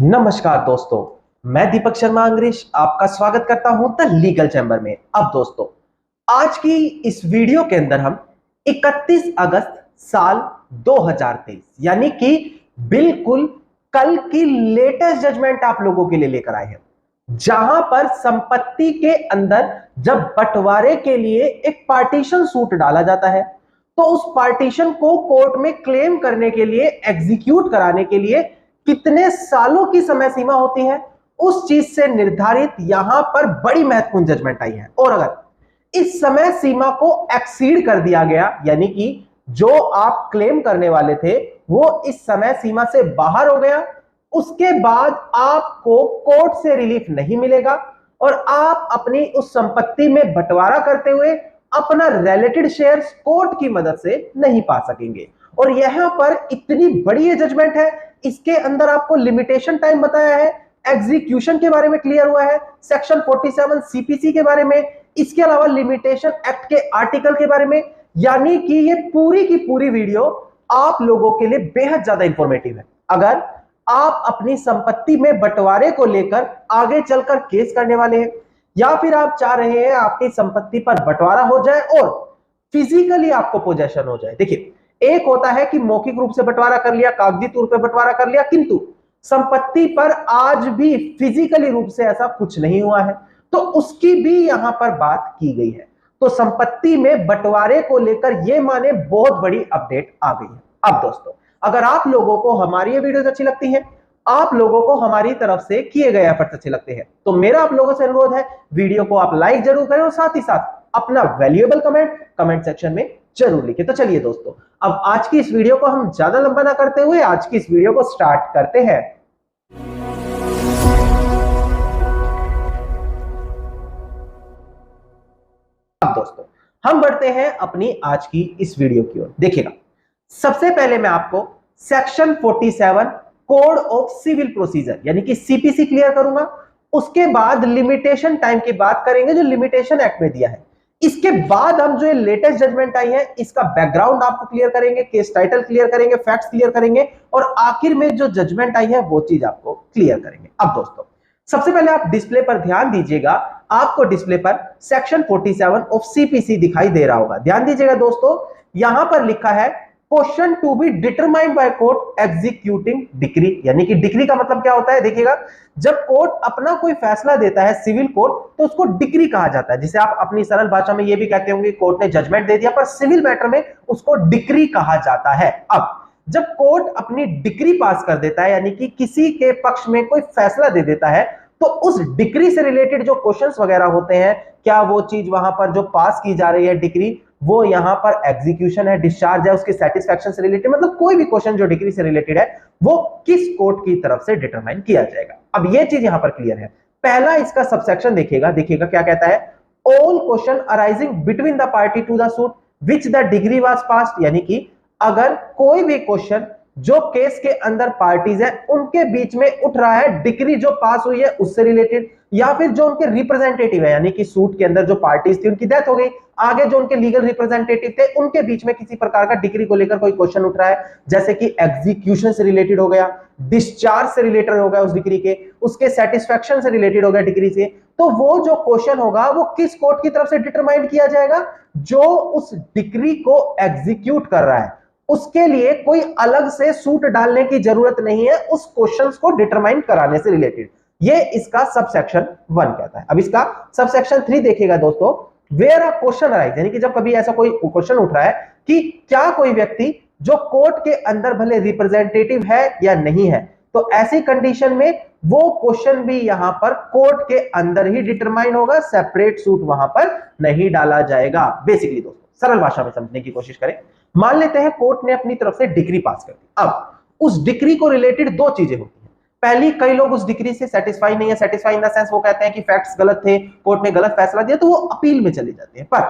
नमस्कार दोस्तों, मैं दीपक शर्मा अंग्रेज आपका स्वागत करता हूं द लीगल चैम्बर में। अब दोस्तों, आज की इस वीडियो के अंदर हम 31 अगस्त साल 2023 यानी कि बिल्कुल कल की लेटेस्ट जजमेंट आप लोगों के लिए लेकर आए हैं, जहां पर संपत्ति के अंदर जब बंटवारे के लिए एक पार्टीशन सूट डाला जाता है तो उस पार्टीशन को कोर्ट में क्लेम करने के लिए, एग्जीक्यूट कराने के लिए कितने सालों की समय सीमा होती है, उस चीज से निर्धारित यहां पर बड़ी महत्वपूर्ण जजमेंट आई है। और अगर इस समय सीमा को एक्सीड कर दिया गया, यानी कि जो आप क्लेम करने वाले थे वो इस समय सीमा से बाहर हो गया, उसके बाद आपको कोर्ट से रिलीफ नहीं मिलेगा और आप अपनी उस संपत्ति में बंटवारा करते हुए अपना रिलेटेड शेयर्स कोर्ट की मदद से नहीं पा सकेंगे। और यहां पर इतनी बड़ी ये जजमेंट है, इसके अंदर आपको लिमिटेशन टाइम बताया है, एग्जीक्यूशन के बारे में क्लियर हुआ है, सेक्शन 47 सीपीसी के बारे में, इसके अलावा लिमिटेशन एक्ट के आर्टिकल के बारे में। यानी कि ये पूरी की पूरी वीडियो आप लोगों के लिए बेहद ज्यादा इंफॉर्मेटिव है। अगर आप अपनी संपत्ति में बंटवारे को लेकर आगे चलकर केस करने वाले हैं, या फिर आप चाह रहे हैं आपकी संपत्ति पर बंटवारा हो जाए और फिजिकली आपको पोजेशन हो जाए। देखिए, एक होता है कि मौखिक रूप से बंटवारा कर लिया, कागजी तौर पर बंटवारा कर लिया, किंतु संपत्ति पर आज भी फिजिकली रूप से ऐसा कुछ नहीं हुआ है, तो उसकी भी यहां पर बात की गई है। तो संपत्ति में बंटवारे को लेकर यह माने बहुत बड़ी अपडेट आ गई है। अब दोस्तों, अगर आप लोगों को हमारी ये वीडियोस अच्छी लगती हैं, आप लोगों को हमारी तरफ से किए गए एफर्ट्स अच्छे लगते हैं, तो मेरा आप लोगों से अनुरोध है, वीडियो को आप लाइक जरूर करें और साथ ही साथ अपना वैल्यूएबल कमेंट सेक्शन में जरूर लिखें। तो चलिए दोस्तों, अब आज की इस वीडियो को हम ज्यादा लंबा ना करते हुए आज की इस वीडियो को स्टार्ट करते हैं। अब दोस्तों, हम बढ़ते हैं अपनी आज की इस वीडियो की ओर। देखिएगा, सबसे पहले मैं आपको section 47 code of civil procedure यानी कि सीपीसी क्लियर करूंगा। उसके बाद लिमिटेशन टाइम की बात करेंगे जो लिमिटेशन एक्ट में दिया है। इसके बाद हम जो लेटेस्ट जजमेंट आई है इसका बैकग्राउंड आपको क्लियर करेंगे, केस टाइटल क्लियर करेंगे, फैक्ट्स क्लियर करेंगे और आखिर में जो जजमेंट आई है वो चीज आपको क्लियर करेंगे। अब दोस्तों, सबसे पहले आप डिस्प्ले पर ध्यान दीजिएगा, आपको डिस्प्ले पर सेक्शन 47 ऑफ सीपीसी दिखाई दे रहा होगा। ध्यान दीजिएगा दोस्तों, यहां पर लिखा है question to be determined by court executing decree. यानी कि डिक्री का मतलब क्या होता है, देखिएगा, जब कोर्ट अपना कोई फैसला देता है सिविल कोर्ट, तो उसको डिक्री कहा जाता है, जिसे आप अपनी सरल भाषा में यह भी कहते होंगे कोर्ट ने जजमेंट दे दिया, पर सिविल मैटर में उसको डिक्री कहा जाता है। अब जब कोर्ट अपनी डिक्री पास कर देता है, यानी कि किसी के पक्ष में कोई फैसला दे देता है, तो उस डिक्री से रिलेटेड जो क्वेश्चंस वगैरह होते हैं, क्या वो चीज वहां पर जो पास की जा रही है डिक्री, वो यहां पर एग्जीक्यूशन है, डिस्चार्ज है, उसके सेटिस्फैक्शन से रिलेटेड, मतलब कोई भी क्वेश्चन जो डिक्री से रिलेटेड है वो किस कोर्ट की तरफ से डिटरमाइन किया जाएगा। अब ये चीज यहां पर क्लियर है। पहला इसका सबसेक्शन देखिएगा क्या कहता है, all question arising between the party to the suit which the decree was passed. यानी कि अगर कोई भी क्वेश्चन जो केस के अंदर पार्टीज है उनके बीच में उठ रहा है, डिक्री जो पास हुई है उससे रिलेटेड, या फिर जो उनके रिप्रेजेंटेटिव है, यानी कि सूट के अंदर जो पार्टीज थी उनकी डेथ हो गई, आगे जो उनके लीगल रिप्रेजेंटेटिव थे उनके बीच में किसी प्रकार का डिक्री को लेकर कोई क्वेश्चन उठ रहा है, जैसे कि एग्जीक्यूशन से रिलेटेड हो गया, डिस्चार्ज से रिलेटेड हो गया उस डिक्री के, उसके सेटिस्फैक्शन से रिलेटेड हो गया डिक्री से, तो वो जो क्वेश्चन होगा वो किस कोर्ट की तरफ से डिटरमाइन किया जाएगा, जो उस डिक्री को एग्जीक्यूट कर रहा है। उसके लिए कोई अलग से सूट डालने की जरूरत नहीं है उस क्वेश्चंस को डिटरमाइन कराने से रिलेटेड। ये इसका सबसेक्शन 1 कहता है। अब इसका सबसेक्शन 3 देखिएगा दोस्तों, वेयर अ क्वेश्चन अराइज, यानी कि जब कभी ऐसा कोई क्वेश्चन उठ रहा है कि क्या कोई व्यक्ति जो कोर्ट के अंदर भले रिप्रेजेंटेटिव है या नहीं है, तो ऐसी कंडीशन में वो क्वेश्चन भी यहां पर कोर्ट के अंदर ही डिटरमाइन होगा, सेपरेट सूट वहां पर नहीं डाला जाएगा। बेसिकली दोस्तों, सरल भाषा में समझने की कोशिश करें। मान लेते हैं कोर्ट ने अपनी तरफ से डिक्री पास कर दी। अब उस डिक्री को रिलेटेड दो चीजें होती हैं। पहली, कई लोग उस डिक्री से सेटिस्फाई नहीं है, सेटिस्फाई इन द सेंस वो कहते हैं कि फैक्ट्स गलत थे, कोर्ट ने गलत फैसला दिया, तो वो अपील में चले जाते हैं। पर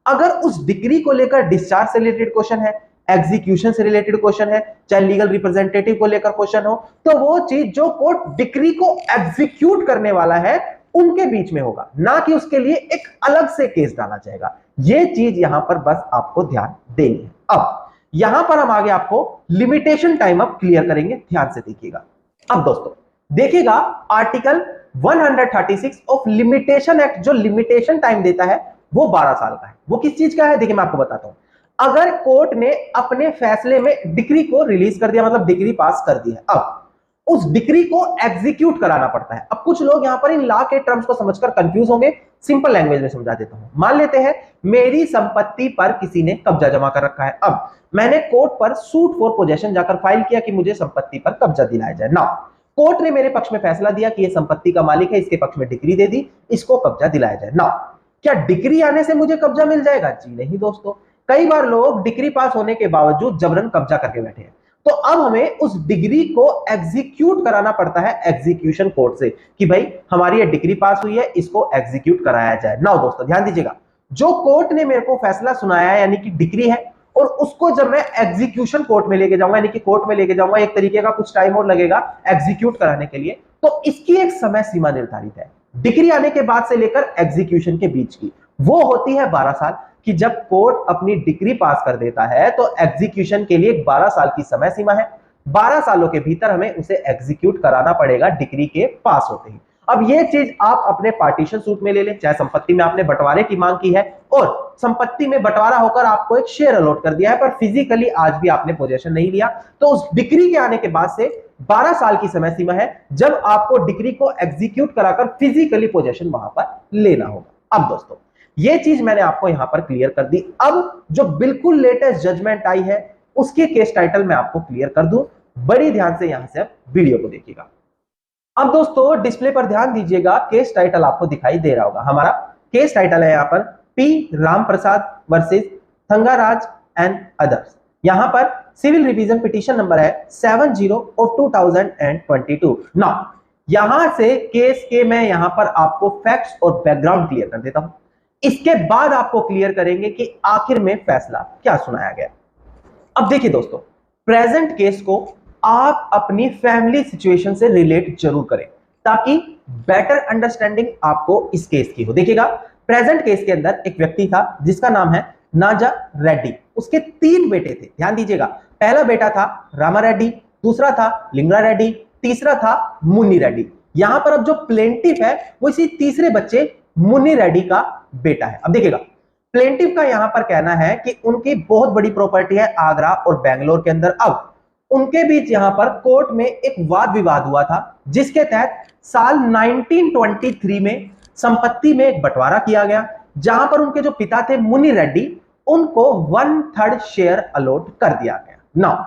अगर उस डिक्री को लेकर डिस्चार्ज से रिलेटेड क्वेश्चन है, एग्जीक्यूशन से रिलेटेड क्वेश्चन है, चाहे लीगल रिप्रेजेंटेटिव को लेकर क्वेश्चन हो, तो वो चीज जो कोर्ट डिक्री को एग्जीक्यूट करने वाला है उनके बीच में होगा, ना कि उसके लिए एक अलग से केस डाला जाएगा। ये चीज यहां पर बस आपको ध्यान देनी है। अब यहां पर हम आगे आपको लिमिटेशन टाइम अब क्लियर करेंगे, ध्यान से देखिएगा। अब दोस्तों, देखिएगा आर्टिकल 136 ऑफ लिमिटेशन एक्ट जो लिमिटेशन टाइम देता है वो 12 साल का है। वो किस चीज का है देखिए मैं आपको बताता हूं। अगर कोर्ट ने अपने फैसले में डिक्री को रिलीज कर दिया, मतलब डिक्री पास कर दी है, अब उस डिक्री को एग्जीक्यूट कराना पड़ता है। अब कुछ लोग यहां पर इन लॉ के टर्म्स को समझकर कंफ्यूज होंगे, सिंपल लैंग्वेज में समझा देता हूं। मान लेते हैं मेरी संपत्ति पर किसी ने कब्जा जमा कर रखा है। अब मैंने कोर्ट पर सूट फॉर पोजेशन जाकर फाइल किया कि मुझे संपत्ति पर कब्जा दिलाया जाए। ना कोर्ट ने मेरे पक्ष में फैसला दिया कि यह संपत्ति का मालिक है, इसके पक्ष में डिक्री दे दी, इसको कब्जा दिलाया जाए। ना क्या डिग्री आने से मुझे कब्जा मिल जाएगा? जी नहीं दोस्तों, कई बार लोग डिग्री पास होने के बावजूद जबरन कब्जा करके बैठे हैं। तो अब हमें उस डिग्री को एग्जीक्यूट कराना पड़ता है एग्जीक्यूशन कोर्ट से कि भाई हमारी ये डिग्री पास हुई है, इसको एग्जीक्यूट कराया जाए। ना दोस्तों ध्यान दीजिएगा, जो कोर्ट ने मेरे को फैसला सुनाया है यानी कि डिग्री है, और उसको जब मैं एग्जीक्यूशन कोर्ट में लेके जाऊंगा यानी कि कोर्ट में लेके जाऊंगा, एक तरीके का कुछ टाइम और लगेगा एग्जीक्यूट कराने के लिए, तो इसकी एक समय सीमा निर्धारित है डिग्री आने के बाद से लेकर एग्जीक्यूशन के बीच की, वो होती है 12 साल। कि जब कोर्ट अपनी डिग्री पास कर देता है तो एग्जीक्यूशन के लिए 12 साल की समय सीमा है। 12 सालों के भीतर हमें उसे एग्जीक्यूट कराना पड़ेगा डिग्री के पास होते ही। अब ये चीज आप अपने पार्टीशन सूट में ले लें, चाहे संपत्ति में आपने बंटवारे की मांग की है और संपत्ति में बंटवारा होकर आपको एक शेयर अलॉट कर दिया है, पर फिजिकली आज भी आपने पोजीशन नहीं लिया, तो उस डिग्री के आने के बाद से 12 साल की समय सीमा है जब आपको डिग्री को एग्जीक्यूट कराकर फिजिकली पोजीशन वहां पर लेना होगा। अब दोस्तों ये चीज मैंने आपको यहां पर क्लियर कर दी। अब जो बिल्कुल लेटेस्ट जजमेंट आई है उसके केस टाइटल मैं आपको क्लियर कर दूं, बड़ी ध्यान से यहां से आप वीडियो को देखिएगा। अब दोस्तों डिस्प्ले पर ध्यान दीजिएगा, केस टाइटल आपको दिखाई दे रहा होगा। हमारा केस टाइटल है यहां पर P Ram Prasad versus Thangaraj and others. यहां पर सिविल रिवीजन पिटीशन नंबर है 70 ऑफ 2022। नाउ यहां से केस के मैं यहां पर आपको फैक्ट्स और बैकग्राउंड क्लियर कर देता हूं, इसके बाद आपको क्लियर करेंगे कि आखिर में फैसला क्या सुनाया गया। अब देखिए दोस्तों, प्रेजेंट केस को आप अपनी फैमिली सिचुएशन से रिलेट जरूर करें ताकि बेटर अंडरस्टैंडिंग आपको इस केस की हो। देखिएगा प्रेजेंट केस के अंदर एक व्यक्ति था जिसका नाम है नाजा रेड्डी। उसके 3 बेटे थे, ध्यान दीजिएगा। पहला बेटा था रामा रेड्डी, दूसरा था लिंगरा रेड्डी, तीसरा था मुन्नी रेड्डी। यहां पर अब जो प्लेंटिफ है वो इसी तीसरे बच्चे मुन्नी रेड्डी का बेटा है। अब देखिएगा प्लेंटिफ का यहां पर कहना है कि उनकी बहुत बड़ी प्रॉपर्टी है आगरा और बेंगलोर के अंदर। अब उनके बीच यहां पर कोर्ट में एक वाद विवाद हुआ था जिसके तहत साल 1923 में संपत्ति में एक बंटवारा किया गया जहां पर उनके जो पिता थे मुन्नी रेड्डी उनको 1/3 शेयर अलॉट कर दिया गया। नाउ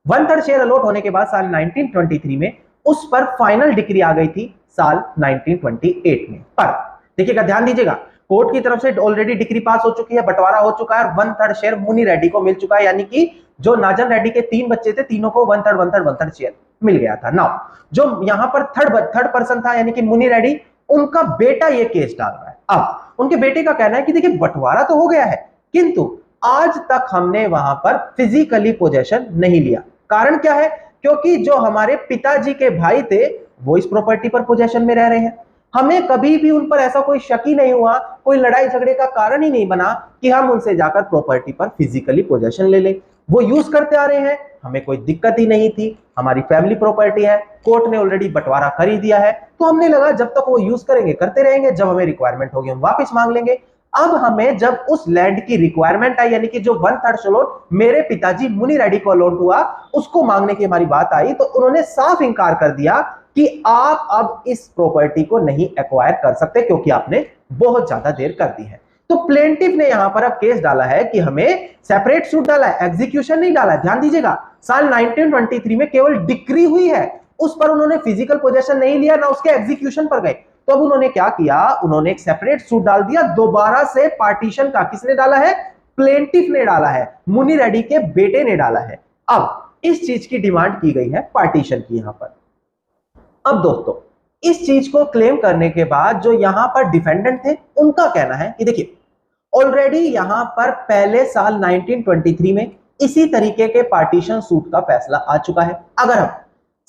1/3 शेयर अलॉट होने के बाद साल 1923 में उस पर फाइनल डिक्री आ गई थी साल 1928 में। पर देखिएगा ध्यान दीजिएगा, कोर्ट की तरफ से ऑलरेडी डिक्री पास हो चुकी है, बंटवारा हो चुका है और 1/3 शेयर मुन्नी रेड्डी को मिल चुका है, यानी कि जो नाजन रेड्डी के 3 बच्चे थे तीनों को 1/3 शेयर मिल गया था। नाउ जो यहां पर थर्ड पर्सन था यानी कि मुन्नी रेड्डी, उनका बेटा ये केस डाल रहा है। अब उनके बेटे का कहना है कि देखिए बंटवारा तो हो गया है किंतु आज तक हमने वहां पर फिजिकली पोजेशन नहीं लिया। कारण क्या है? क्योंकि जो हमारे पिताजी के भाई थे वो इस प्रॉपर्टी पर पोजेशन में रह रहे हैं। हमें कभी भी उन पर ऐसा कोई शक ही नहीं हुआ, कोई लड़ाई झगड़े का कारण ही नहीं बना कि हम उनसे जाकर प्रॉपर्टी पर फिजिकली पोजेशन ले लें। वो यूज करते आ रहे हैं, हमें कोई दिक्कत ही नहीं थी, हमारी फैमिली प्रॉपर्टी है, कोर्ट ने ऑलरेडी बंटवारा कर ही दिया है, तो हमने लगा जब तक वो यूज करेंगे करते रहेंगे, जब हमें रिक्वायरमेंट होगी हम वापस मांग लेंगे। अब हमें जब उस लैंड की रिक्वायरमेंट आई यानी कि जो 1/3 अलॉट मेरे पिताजी मुन्नी रेड्डी को अलॉट हुआ उसको मांगने की हमारी बात आई, तो उन्होंने साफ इंकार कर दिया कि आप अब इस प्रॉपर्टी को नहीं एक्वायर कर सकते क्योंकि आपने बहुत ज्यादा देर कर दी है। तो प्लेंटिफ ने यहां पर अब केस डाला है कि हमें सेपरेट सूट डाला है, एग्जीक्यूशन नहीं डाला है। ध्यान दीजिएगा साल 1923 में केवल डिक्री हुई है, उस पर उन्होंने फिजिकल पोजेशन नहीं लिया ना उसके एग्जीक्यूशन पर गए। तो अब उन्होंने क्या किया, उन्होंने एक सेपरेट सूट डाल दिया दोबारा से पार्टीशन का। किसने डाला है? प्लेंटिफ ने डाला है, मुन्नी रेड्डी के बेटे ने डाला है। अब इस चीज की डिमांड की गई है पार्टीशन की यहां पर। अब दोस्तों इस चीज को क्लेम करने के बाद जो यहां पर डिफेंडेंट थे उनका कहना है कि देखिए ऑलरेडी यहां पर पहले साल 1923 में इसी तरीके के पार्टीशन सूट का फैसला आ चुका है। अगर हम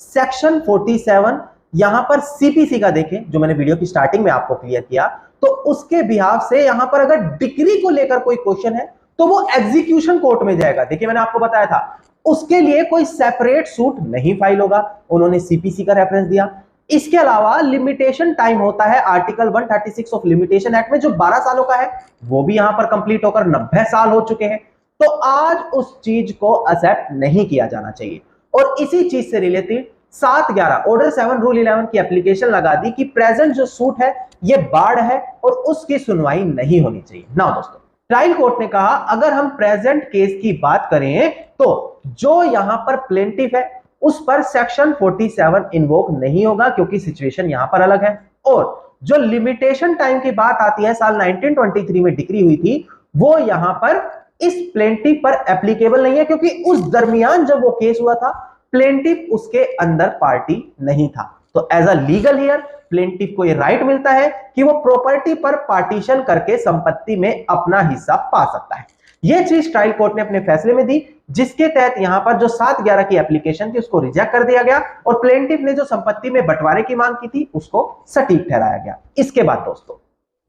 सेक्शन 47 यहां पर सीपीसी का देखें जो मैंने वीडियो की स्टार्टिंग में आपको क्लियर किया, तो उसके बिहाफ से यहां पर अगर डिक्री को लेकर कोई क्वेश्चन है तो वो एग्जीक्यूशन कोर्ट में जाएगा। देखिए मैंने आपको बताया था उसके लिए कोई सेपरेट सूट नहीं फाइल होगा, उन्होंने सीपीसी का रेफरेंस दिया। इसके अलावा लिमिटेशन टाइम होता है आर्टिकल 136 ऑफ लिमिटेशन एक्ट में जो 12 सालों का है, वो भी यहां पर कंप्लीट होकर 90 साल हो चुके हैं। तो आज उस चीज को एक्सेप्ट नहीं किया जाना चाहिए। और इसी चीज से रिलेटेड 7/11 ऑर्डर 7 रूल 11 की एप्लीकेशन लगा दी कि प्रेजेंट जो सूट है ये बाढ़ है और उसकी सुनवाई नहीं होनी चाहिए। ना दोस्तों, ट्रायल कोर्ट ने कहा अगर हम प्रेजेंट केस की बात करें तो जो यहां पर प्लेंटिफ है उस पर सेक्शन 47 इन्वोक नहीं होगा क्योंकि सिचुएशन यहां पर अलग है। और जो लिमिटेशन टाइम की बात आती है, साल 1923 में डिक्री हुई थी, वो यहां पर इस प्लेंटिफ पर एप्लीकेबल नहीं है क्योंकि उस दरमियान जब वो केस हुआ था प्लेंटिफ उसके अंदर पार्टी नहीं था। तो as a legal heir plaintiff को ये राइट मिलता है कि वो प्रॉपर्टी पर पार्टीशन करके संपत्ति में अपना हिस्सा पा सकता है। ये चीज ट्रायल कोर्ट ने अपने फैसले में दी, जिसके तहत यहां पर जो 7/11 की एप्लीकेशन थी उसको रिजेक्ट कर दिया गया और प्लेंटिफ ने जो संपत्ति में बंटवारे की मांग की थी उसको सटीक ठहराया गया। इसके बाद दोस्तों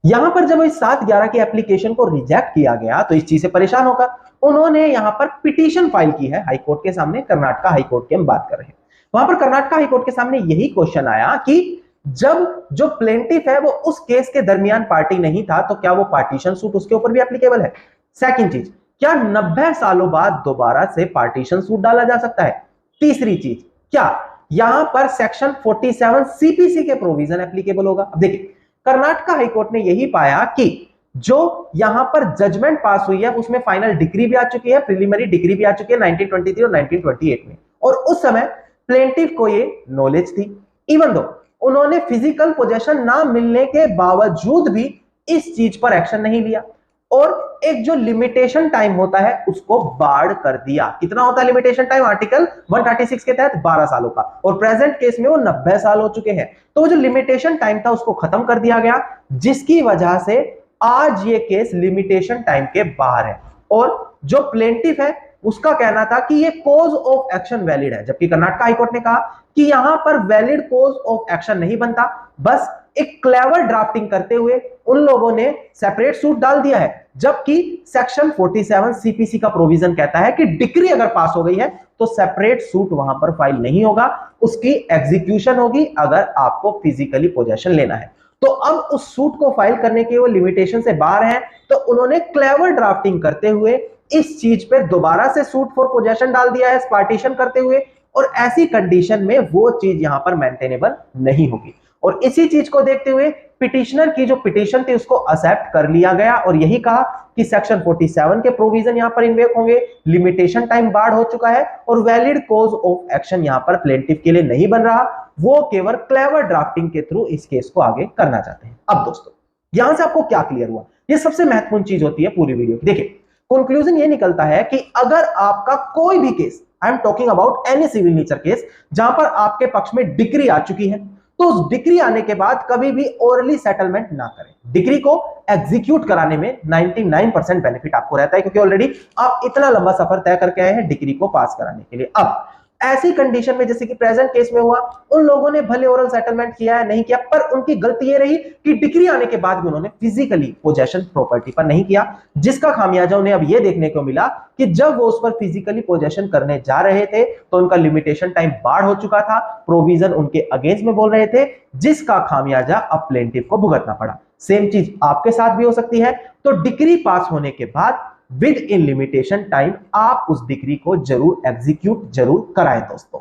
यहां पर जब इस 7/11 की एप्लीकेशन को रिजेक्ट किया गया तो इस चीज से परेशान होकर उन्होंने यहां पर पिटीशन फाइल की है हाई कोर्ट के सामने। कर्नाटका हाई कोर्ट की हम बात कर रहे हैं। वहां पर कर्नाटका हाई कोर्ट के सामने यही क्वेश्चन आया कि जब जो प्लेंटिफ है वो उस केस के दरमियान पार्टी नहीं था तो क्या वो पार्टीशन सूट उसके ऊपर भी एप्लीकेबल है। सेकंड चीज, क्या 90 सालों बाद दोबारा से पार्टीशन सूट डाला जा सकता है। तीसरी चीज, क्या यहां पर सेक्शन 47 सीपीसी के प्रोविजन एप्लीकेबल होगा। अब देखिए कर्नाटका हाईकोर्ट ने यही पाया कि जो यहां पर जजमेंट पास हुई है उसमें फाइनल डिग्री भी आ चुकी है, प्रिलिमिनरी डिग्री भी आ चुकी है 1923 और 1928 में, और उस समय प्लेंटिफ को ये नॉलेज थी। इवन दो उन्होंने फिजिकल पोजेशन ना मिलने के बावजूद भी इस चीज पर एक्शन नहीं लिया और एक जो लिमिटेशन टाइम होता है उसको बाढ़ कर दिया। कितना होता है लिमिटेशन टाइम आर्टिकल 136 के तहत 12 सालों का, और प्रेजेंट केस में वो 90 साल हो चुके हैं। तो जो लिमिटेशन टाइम था उसको खत्म कर दिया गया, जिसकी वजह से आज ये केस लिमिटेशन टाइम के बाहर है। और जो प्लेंटिफ है उसका कहना था कि ये कॉज ऑफ एक्शन वैलिड है, जबकि कर्नाटका हाईकोर्ट ने कहा कि यहां पर वैलिड कॉज ऑफ एक्शन नहीं बनता, बस एक क्लेवर ड्राफ्टिंग करते हुए उन लोगों ने सेपरेट सूट डाल दिया है। जबकि सेक्शन 47 सीपीसी का प्रोविजन कहता है कि डिक्री अगर पास हो गई है तो सेपरेट सूट वहां पर फाइल नहीं होगा, उसकी एग्जीक्यूशन होगी अगर आपको फिजिकली पोजेशन लेना है। तो अब उस सूट को फाइल करने के वो लिमिटेशन से बाहर है, तो उन्होंने क्लेवर ड्राफ्टिंग करते हुए इस चीज पे दोबारा से सूट फॉर पोजेशन डाल दिया है पार्टीशन करते हुए, और ऐसी कंडीशन में वो चीज यहां पर मेंटेनेबल नहीं होगी। और इसी चीज को देखते हुए पिटिशनर की जो पिटीशन थी उसको एक्सेप्ट कर लिया गया और यही कहा कि सेक्शन 47 के प्रोविजन यहां पर इन्वेक होंगे, लिमिटेशन टाइम बाढ़ हो चुका है और वैलिड कॉज ऑफ एक्शन यहां पर प्लेंटिफ के लिए नहीं बन रहा, वो केवल क्लेवर ड्राफ्टिंग के थ्रू इस केस को आगे करना चाहते हैं। अब दोस्तों यहां से आपको क्या क्लियर हुआ, ये सबसे महत्वपूर्ण चीज होती है पूरी वीडियो की। देखिए कंक्लूजन ये निकलता है कि अगर आपका कोई भी case, I am talking about any civil nature case, जहां पर आपके पक्ष में डिक्री आ चुकी है, तो उस डिक्री आने के बाद कभी भी ओरली सेटलमेंट ना करें। डिक्री को एग्जीक्यूट कराने में 99% बेनिफिट आपको रहता है क्योंकि ऑलरेडी आप इतना लंबा सफर तय करके आए हैं डिक्री को पास कराने के लिए। अब ऐसी कंडीशन में जैसे कि प्रेजेंट केस में हुआ, उन लोगों ने भले ओरल सेटलमेंट किया है नहीं किया, पर उनकी गलती ये रही कि डिक्री आने के बाद भी उन्होंने फिजिकली पोजेशन प्रॉपर्टी पर नहीं किया, जिसका खामियाजा उन्हें अब ये देखने को मिला कि जब वो उस पर फिजिकली पोजेशन करने जा रहे थे तो उनका लिमिटेशन टाइम बाढ़ हो चुका था, प्रोविजन उनके अगेंस्ट में बोल रहे थे, जिसका खामियाजा अब प्लेंटिफ को भुगतना पड़ा। सेम चीज आपके साथ भी हो सकती है। तो डिक्री पास होने के बाद विद इन लिमिटेशन टाइम आप उस डिग्री को जरूर एग्जीक्यूट जरूर कराएं दोस्तों।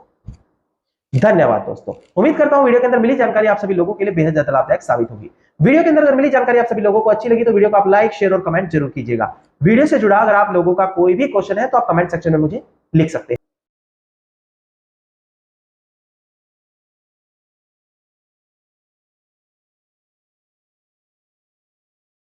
धन्यवाद दोस्तों। उम्मीद करता हूं वीडियो के अंदर मिली जानकारी आप सभी लोगों के लिए बेहद ज्यादा लाभदायक साबित होगी। वीडियो के अंदर अगर मिली जानकारी आप सभी लोगों को अच्छी लगी तो वीडियो को आप लाइक शेयर और कमेंट जरूर कीजिएगा। वीडियो से जुड़ा अगर आप लोगों का कोई भी क्वेश्चन है तो आप कमेंट सेक्शन में मुझे लिख सकते हैं।